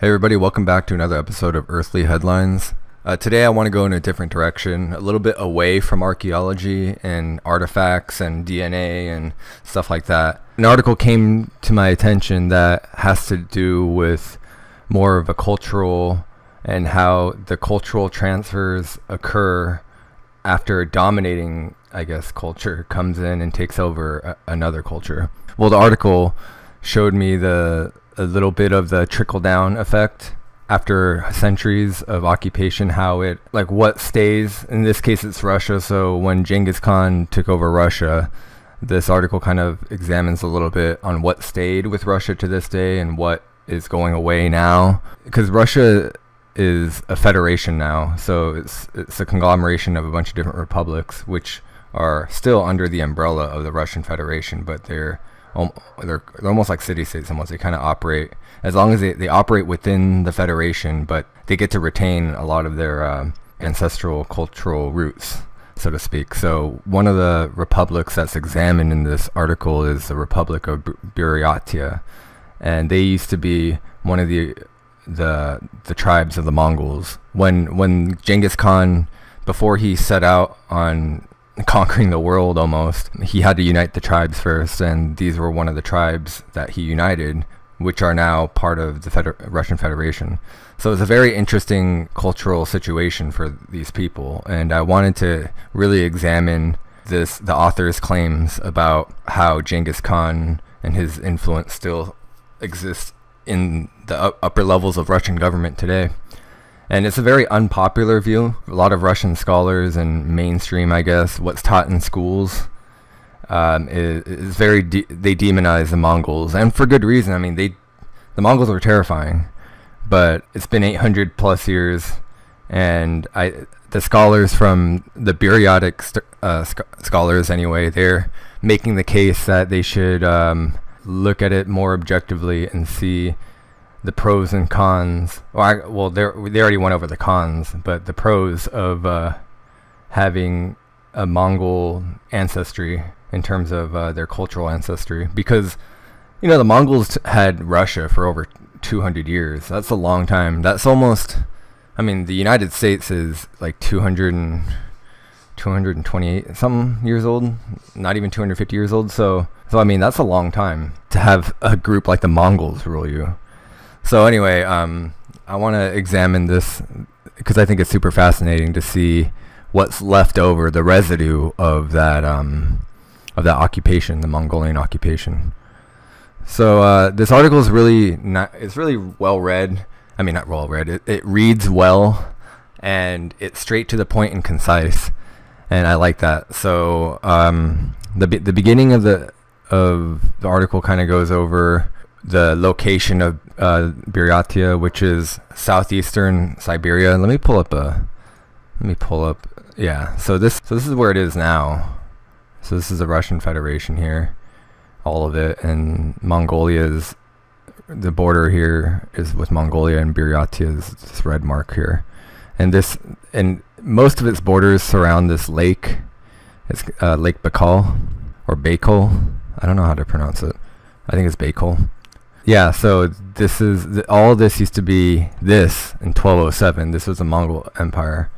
Hey everybody, welcome back to another episode of Earthly Headlines. Today I want to go in a different direction, a little bit away from archaeology and artifacts and DNA and stuff like that. An article came to my attention that has to do with more of a cultural and how the cultural transfers occur after a dominating, culture comes in and takes over another culture. Well, the article showed me a little bit of the trickle-down effect after centuries of occupation, how it, what stays. In this case, it's Russia. So when Genghis Khan took over Russia, this article kind of examines a little bit on what stayed with Russia to this day and what is going away now. Because Russia is a federation now, so it's a conglomeration of a bunch of different republics, which are still under the umbrella of the Russian Federation, but they're almost like city-states almost. They kind of operate, as long as they operate within the federation, but they get to retain a lot of their ancestral cultural roots, so to speak. So one of the republics that's examined in this article is the Republic of Buryatia, and they used to be one of the tribes of the Mongols. When Genghis Khan, before he set out on conquering the world almost, he had to unite the tribes first, and these were one of the tribes that he united, which are now part of the Russian Federation. So it's a very interesting cultural situation for these people, and I wanted to really examine the author's claims about how Genghis Khan and his influence still exists in the upper levels of Russian government today. And it's a very unpopular view. A lot of Russian scholars and mainstream, what's taught in schools is very they demonize the Mongols, and for good reason. I mean, the Mongols were terrifying, but it's been 800 plus years, and the scholars from the Buryatic scholars anyway, they're making the case that they should look at it more objectively and see the pros and cons. They already went over the cons, but the pros of having a Mongol ancestry in terms of their cultural ancestry, because the Mongols had Russia for over 200 years. That's a long time. That's almost, the United States is like 228 some years old, not even 250 years old. So that's a long time to have a group like the Mongols rule you. So anyway, I want to examine this because I think it's super fascinating to see what's left over, the residue of that occupation, the Mongolian occupation. So this article is it's really well read. Not well read. It reads well, and it's straight to the point and concise, and I like that. So the beginning of the article kind of goes over the location of Buratia, which is southeastern Siberia. Let me pull up. Yeah. So this is where it is now. So this is the Russian Federation here, all of it, and the border here is with Mongolia, and Buratia is this red mark here, and most of its borders surround this lake. It's Lake Baikal or Baikal. I don't know how to pronounce it. I think it's Baikal. Yeah, so this is all this used to be this in 1207. This was the Mongol Empire,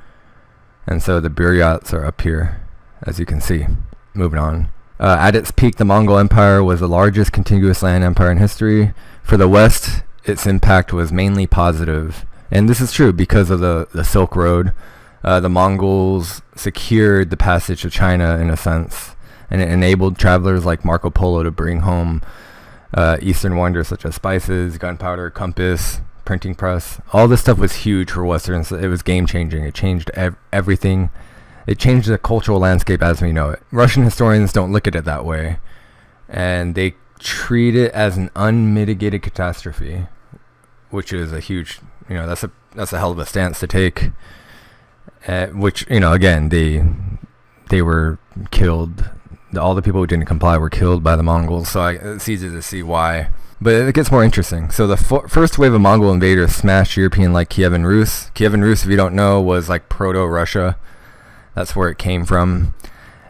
and so the Buryats are up here, as you can see. Moving on. At its peak, the Mongol Empire was the largest contiguous land empire in history. For the West, its impact was mainly positive, and this is true because of the Silk Road. The Mongols secured the passage of China in a sense, and it enabled travelers like Marco Polo to bring home Eastern wonders such as spices, gunpowder, compass, printing press. All this stuff was huge for Westerns. It was game-changing. It changed everything. It changed the cultural landscape as we know it. Russian historians don't look at it that way, and they treat it as an unmitigated catastrophe, which is a huge, that's a hell of a stance to take. Which, again, they were killed. All the people who didn't comply were killed by the Mongols, so it's easy to see why. But it gets more interesting. So the first wave of Mongol invaders smashed European like Kievan Rus. Kievan Rus, if you don't know, was like proto-Russia. That's where it came from,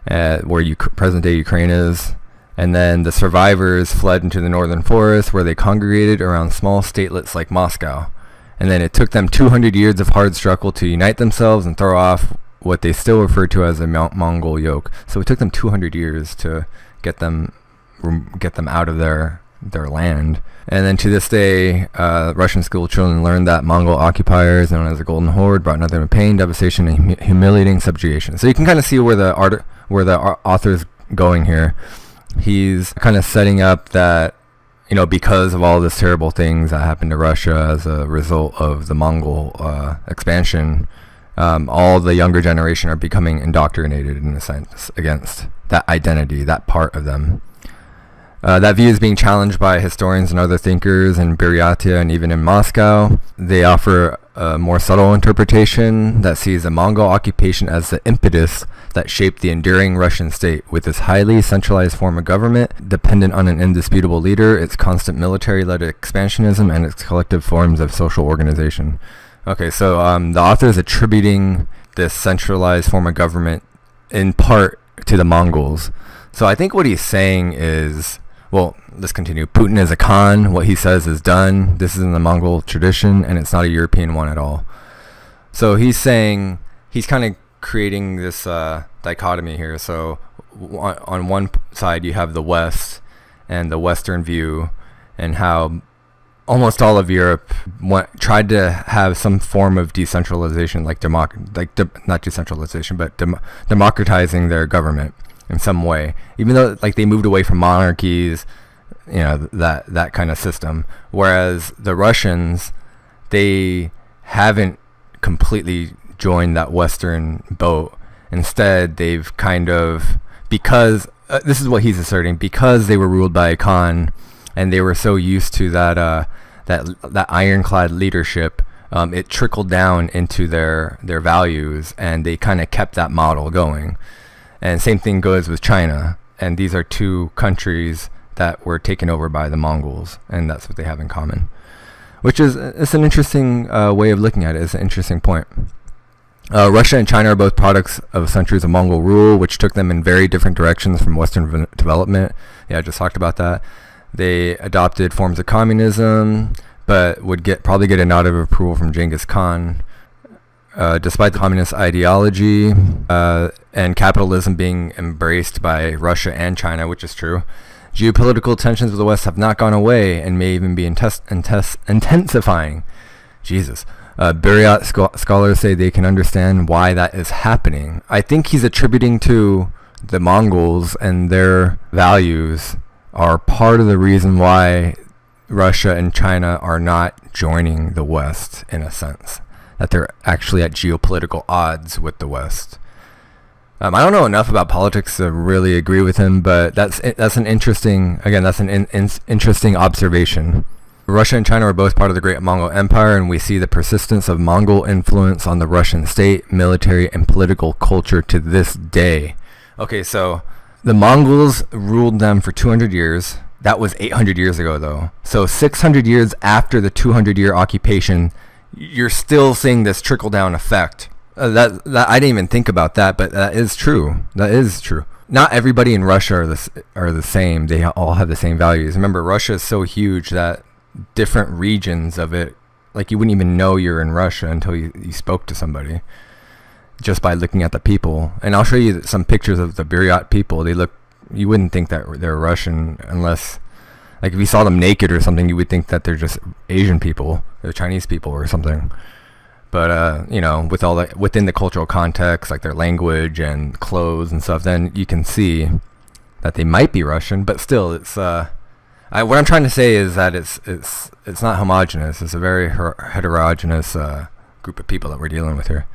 where present-day Ukraine is. And then the survivors fled into the northern forest, where they congregated around small statelets like Moscow. And then it took them 200 years of hard struggle to unite themselves and throw off what they still refer to as a Mongol yoke. So it took them 200 years to get them out of their land. And then to this day, Russian school children learn that Mongol occupiers, known as the Golden Horde, brought nothing but pain, devastation, and humiliating subjugation. So you can kind of see where the author's going here. He's kind of setting up that, because of all these terrible things that happened to Russia as a result of the Mongol expansion, all the younger generation are becoming indoctrinated, in a sense, against that identity, that part of them. That view is being challenged by historians and other thinkers in Buryatia and even in Moscow. They offer a more subtle interpretation that sees the Mongol occupation as the impetus that shaped the enduring Russian state, with its highly centralized form of government, dependent on an indisputable leader, its constant military-led expansionism, and its collective forms of social organization. Okay, so the author is attributing this centralized form of government in part to the Mongols. So I think what he's saying is, well, let's continue. Putin is a Khan. What he says is done. This is in the Mongol tradition, and it's not a European one at all. So he's saying, he's kind of creating this dichotomy here. So on one side, you have the West and the Western view, and how almost all of Europe tried to have some form of decentralization, not decentralization, but democratizing their government in some way, even though they moved away from monarchies, that kind of system. Whereas the Russians, they haven't completely joined that Western boat. Instead, they've kind of, because this is what he's asserting, because they were ruled by a Khan and they were so used to that ironclad leadership, it trickled down into their values, and they kind of kept that model going. And same thing goes with China. And these are two countries that were taken over by the Mongols, and that's what they have in common. It's an interesting way of looking at it. It's an interesting point. Russia and China are both products of centuries of Mongol rule, which took them in very different directions from Western development. Yeah, I just talked about that. They adopted forms of communism, but would probably get a nod of approval from Genghis Khan. Despite the communist ideology and capitalism being embraced by Russia and China, which is true, geopolitical tensions with the West have not gone away and may even be intensifying. Jesus. Buryat scholars say they can understand why that is happening. I think he's attributing to the Mongols, and their values are part of the reason why Russia and China are not joining the West, in a sense, that they're actually at geopolitical odds with the West. I don't know enough about politics to really agree with him, but that's an interesting interesting observation. Russia and China were both part of the Great Mongol Empire, and we see the persistence of Mongol influence on the Russian state, military, and political culture to this day. Okay, so the Mongols ruled them for 200 years. That was 800 years ago, though. So 600 years after the 200-year occupation, you're still seeing this trickle-down effect. That I didn't even think about that, but that is true. That is true. Not everybody in Russia are the same. They all have the same values. Remember, Russia is so huge that different regions of it, you wouldn't even know you're in Russia until you spoke to somebody, just by looking at the people. And I'll show you some pictures of the Buryat people. You wouldn't think that they're Russian unless, if you saw them naked or something, you would think that they're just Asian people or Chinese people or something. But with all that within the cultural context, like their language and clothes and stuff, then you can see that they might be Russian. But still, it's what I'm trying to say is that it's not homogenous. It's a very heterogeneous group of people that we're dealing with here,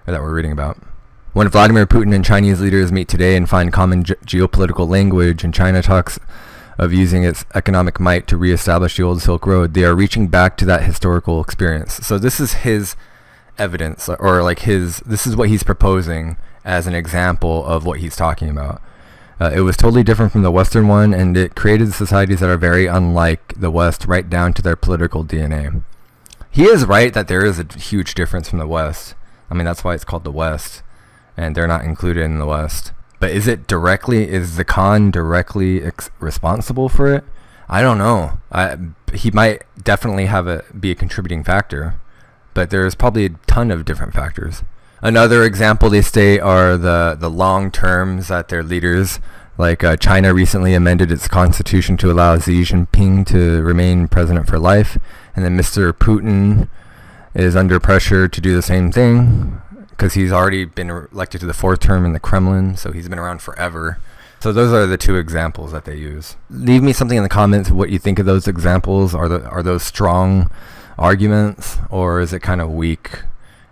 or that we're reading about. When Vladimir Putin and Chinese leaders meet today and find common geopolitical language, and China talks of using its economic might to reestablish the old Silk Road, they are reaching back to that historical experience. So this is his evidence, or this is what he's proposing as an example of what he's talking about. It was totally different from the Western one, and it created societies that are very unlike the West, right down to their political DNA. He is right that there is a huge difference from the West. I mean, that's why it's called the West, and they're not included in the West. But is the Khan directly responsible for it? I don't know. he might definitely be a contributing factor, but there's probably a ton of different factors. Another example they state are the long terms that their leaders, like China recently amended its constitution to allow Xi Jinping to remain president for life, and then Mr. Putin is under pressure to do the same thing because he's already been elected to the 4th term in the Kremlin, so he's been around forever. So those are the 2 examples that they use. Leave me something in the comments what you think of those examples. Are those strong arguments, or is it kind of weak?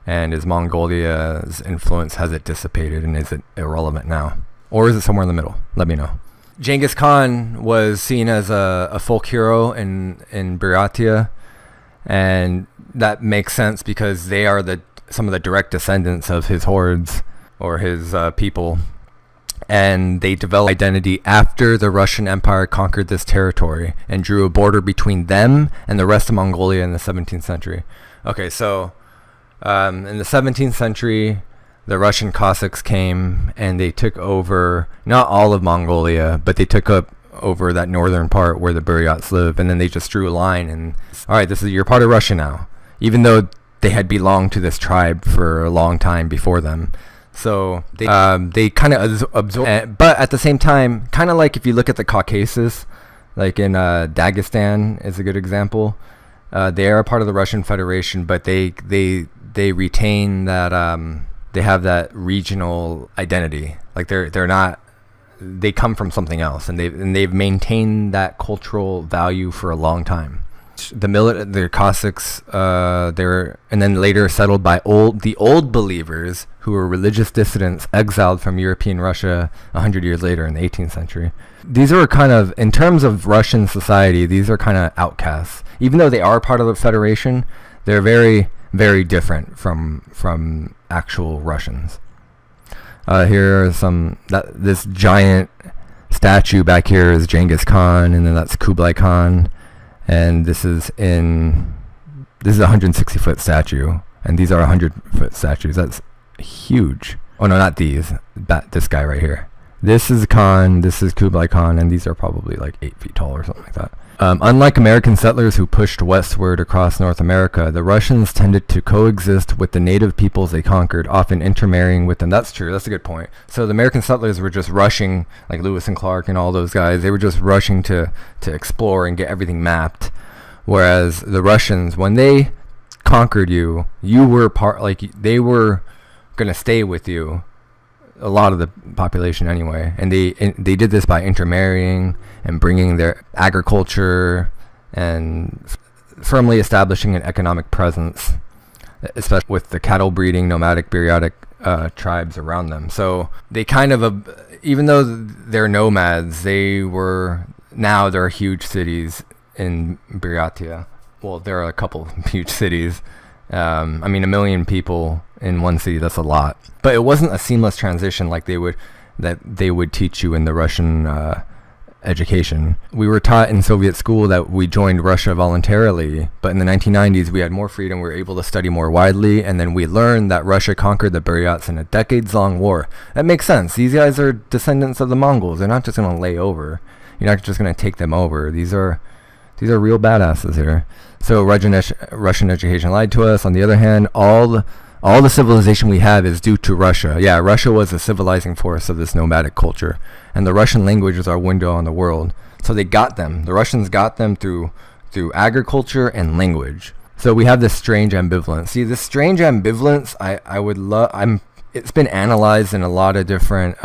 And is Mongolia's influence, has it dissipated, and is it irrelevant now? Or is it somewhere in the middle? Let me know. Genghis Khan was seen as a folk hero in Buratia, and that makes sense because they are some of the direct descendants of his hordes or his people. And they developed identity after the Russian Empire conquered this territory and drew a border between them and the rest of Mongolia in the 17th century. Okay, so in the 17th century, the Russian Cossacks came and they took over not all of Mongolia, but they took up over that northern part where the Buryats live, and then they just drew a line and, all right, you're part of Russia now, even though they had belonged to this tribe for a long time before them. So they kind of absorb, but at the same time, kind of like if you look at the Caucasus, like in Dagestan is a good example. They are a part of the Russian Federation, but they retain that they have that regional identity. Like they're not, they come from something else, and they've maintained that cultural value for a long time. The Cossacks, and then later settled by the old believers, who were religious dissidents exiled from European Russia 100 years later in the 18th century. These are kind of, in terms of Russian society, these are kind of outcasts. Even though they are part of the Federation, they're very, very different from actual Russians. Here are this giant statue back here is Genghis Khan, and then that's Kublai Khan. And this is a 160-foot statue, and these are 100-foot statues. That's huge. Oh no, not these. This guy right here. This is Khan. This is Kublai Khan, and these are probably like 8 feet tall or something like that. Unlike American settlers who pushed westward across North America, the Russians tended to coexist with the native peoples they conquered, often intermarrying with them. That's true. That's a good point. So the American settlers were just rushing, like Lewis and Clark and all those guys. They were just rushing to explore and get everything mapped. Whereas the Russians, when they conquered you, you were they were going to stay with you. A lot of the population anyway, and they did this by intermarrying and bringing their agriculture and firmly establishing an economic presence, especially with the cattle breeding nomadic Buryatic tribes around them. So they kind of, even though they're nomads, there are huge cities in Buratia. Well, there are a couple huge cities. I mean, 1 million people in one city, that's a lot. But it wasn't a seamless transition like they would teach you in the Russian education. We were taught in Soviet school that we joined Russia voluntarily, but in the 1990s we had more freedom, we were able to study more widely, and then we learned that Russia conquered the Buryats in a decades-long war. That makes sense. These guys are descendants of the Mongols. They're not just going to lay over. You're not just going to take them over. These are real badasses here. So Russian education lied to us. On the other hand, all the civilization we have is due to Russia. Yeah, Russia was a civilizing force of this nomadic culture, and the Russian language is our window on the world. So they got them. The Russians got them through agriculture and language. So we have this strange ambivalence. See, this strange ambivalence, it's been analyzed in a lot of different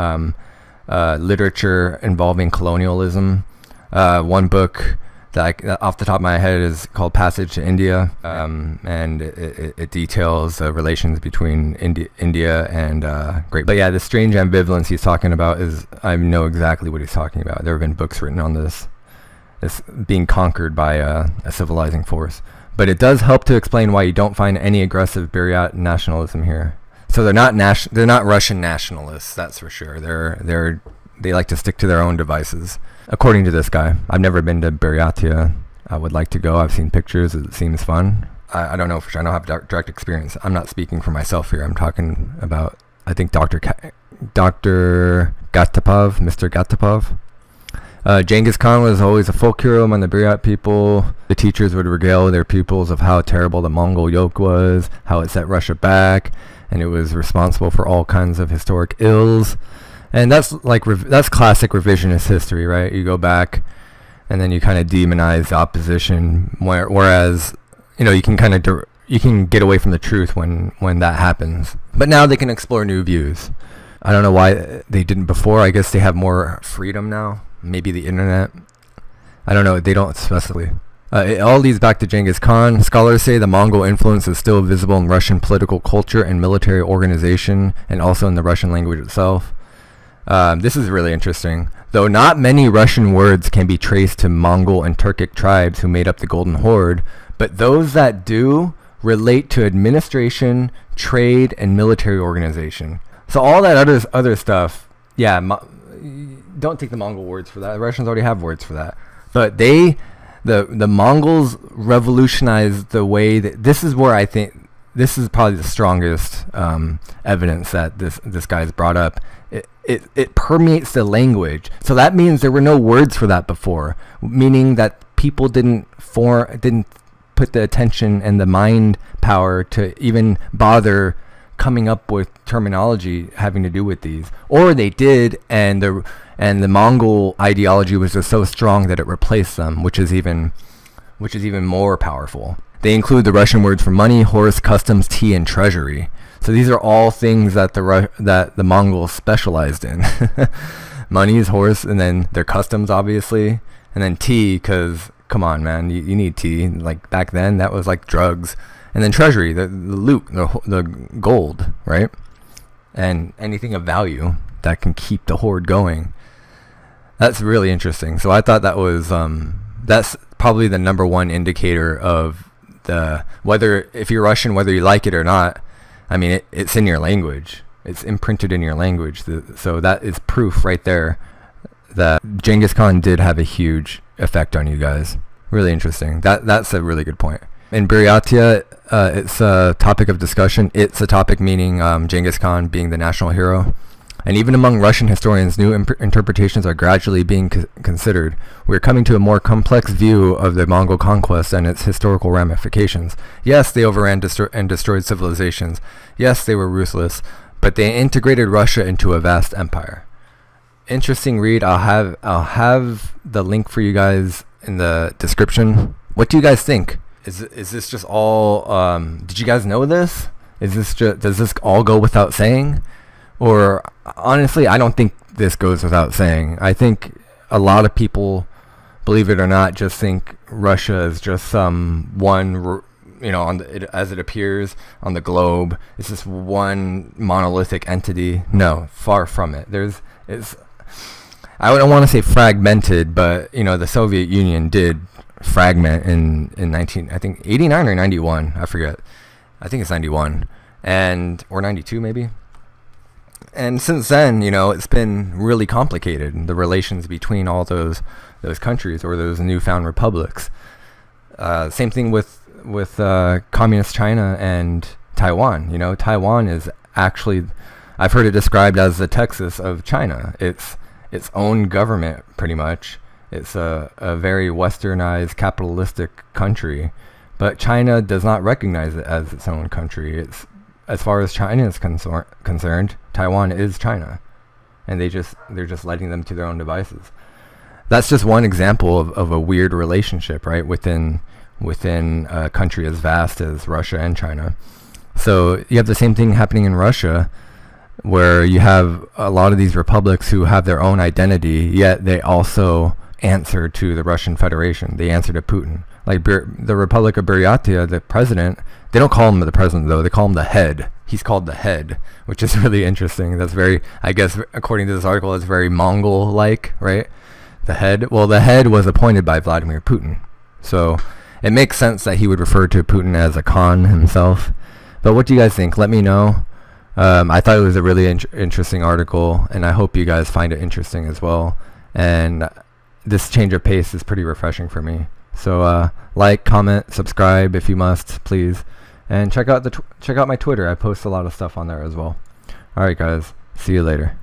literature involving colonialism. One book that off the top of my head is called Passage to India, and it details the relations between India and Great. But yeah, the strange ambivalence he's talking about I know exactly what he's talking about. There have been books written on this. It's being conquered by a civilizing force. But it does help to explain why you don't find any aggressive Buryat nationalism here. So they're not Russian nationalists, that's for sure. They like to stick to their own devices. According to this guy, I've never been to Buryatia. I would like to go. I've seen pictures. It seems fun. I don't know for sure. I don't have direct experience. I'm not speaking for myself here. I'm talking about, I think, Dr. Gatapov, Mr. Gatapov. Genghis Khan was always a folk hero among the Buryat people. The teachers would regale their pupils of how terrible the Mongol yoke was, how it set Russia back, and it was responsible for all kinds of historic ills. And that's like that's classic revisionist history, right? You go back, and then you kind of demonize the opposition, whereas you can kind of you can get away from the truth when that happens. But now they can explore new views. I don't know why they didn't before. I guess they have more freedom now. Maybe the internet. I don't know. They don't specify. It all leads back to Genghis Khan. Scholars say the Mongol influence is still visible in Russian political culture and military organization, and also in the Russian language itself. This is really interesting. Though not many Russian words can be traced to Mongol and Turkic tribes who made up the Golden Horde, but those that do relate to administration, trade, and military organization. So all that other stuff, yeah, don't take the Mongol words for that. The Russians already have words for that. But the Mongols revolutionized the way that, this is where I think, this is probably the strongest evidence that this guy's brought up. It permeates the language. So that means there were no words for that before, meaning that people didn't put the attention and the mind power to even bother coming up with terminology having to do with these, or they did, and the Mongol ideology was just so strong that it replaced them, which is even more powerful. They include the Russian words for money, horse, customs, tea, and treasury. So these are all things that the Mongols specialized in. Money is horse, and then their customs, obviously, and then tea, because come on, man, you need tea. Like back then, that was like drugs. And then treasury, the loot, the gold, right? And anything of value that can keep the horde going. That's really interesting. So I thought that was that's probably the number one indicator of whether, if you're Russian, whether you like it or not. I mean, it's in your language. It's imprinted in your language. So that is proof right there that Genghis Khan did have a huge effect on you guys. Really interesting. That's a really good point. In Buryatia, it's a topic of discussion. It's a topic meaning Genghis Khan being the national hero. And even among Russian historians, new interpretations are gradually being considered. We're coming to a more complex view of the Mongol conquest and its historical ramifications. Yes, they overran and destroyed civilizations. Yes, they were ruthless, but they integrated Russia into a vast empire. Interesting read. I'll have the link for you guys in the description. What do you guys think? Is this just all? Did you guys know this? Does this all go without saying? Or honestly, I don't think this goes without saying. I think a lot of people, believe it or not, just think Russia is just some one, as it appears on the globe. It's just one monolithic entity. No, far from it. I don't want to say fragmented, but the Soviet Union did fragment in 89 or 91, I forget. I think it's 91 or 92 maybe. And since then, it's been really complicated, the relations between all those countries, or those newfound republics. Same thing with communist China and Taiwan. Taiwan is actually, I've heard it described as the Texas of China. It's its own government, pretty much. It's a very westernized, capitalistic country, but China does not recognize it as its own country. As far as China is concerned, Taiwan is China, and they're just letting them to their own devices. That's just one example of a weird relationship, right, within a country as vast as Russia and China. So you have the same thing happening in Russia, where you have a lot of these republics who have their own identity, yet they also answer to the Russian Federation. They answer to Putin. Like the Republic of Buryatia, the president, they don't call him the president though, they call him the head. He's called the head, which is really interesting. That's very, I guess, according to this article, it's very Mongol-like, right? The head. Well, the head was appointed by Vladimir Putin. So it makes sense that he would refer to Putin as a Khan himself. But what do you guys think? Let me know. I thought it was a really interesting article, and I hope you guys find it interesting as well. And this change of pace is pretty refreshing for me. So like, comment, subscribe if you must, please, and check out my Twitter. I post a lot of stuff on there as well. All right, guys. See you later.